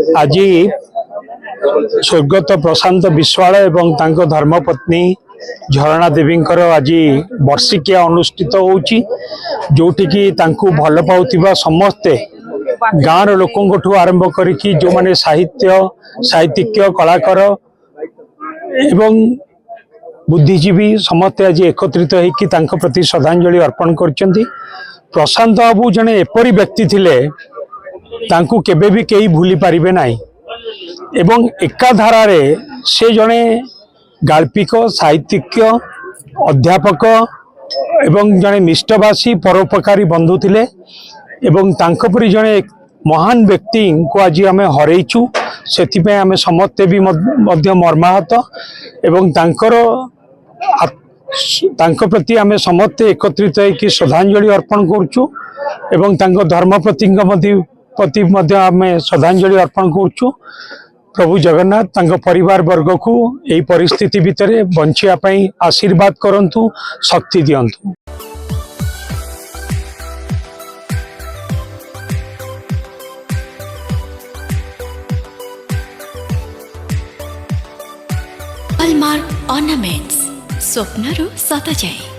आज स्वर्गत प्रशांत विश्वाल एवं तांको धर्मपत्नी झरणा देवी आज वर्षिकिया अनुष्ठित होउची जोटी की तांको भल पाउथिबा समस्ते गाँव लोकों आरंभ करिकी जो माने साहित्यिक कलाकार एवं बुद्धिजीवी समस्ते आज एकत्रित होइकी तांको प्रति श्रद्धांजलि अर्पण करचंती। प्रशांत बाबू जने एपरी व्यक्ति थिले तांको केबे भी केही भूली पारिबे नाही एवं एकाधारा रे से जने गाल्पिक साहित्यिक अध्यापक एवं जने निष्ठभाषी परोपकारी बंधु थिले एवं तांको परि जने महान व्यक्ति को आज आमे हरैचु सेथिपे आमे समस्ते भी मध्य मर्माहत एवं तांको प्रति आमे समस्ते एकत्रित होइकी श्रद्धांजलि अर्पण करचु एवं तांको धर्मपति प्रति मध्य आमे श्रद्धांजलि अर्पण करचु। प्रभु जगन्नाथ तांको परिवार वर्ग को यही परिस्थिति भितर बंचिया पई आशीर्वाद करंतु शक्ति दियंतु। हॉलमार्क ऑर्नामेंट्स स्वप्नरू सत जाए।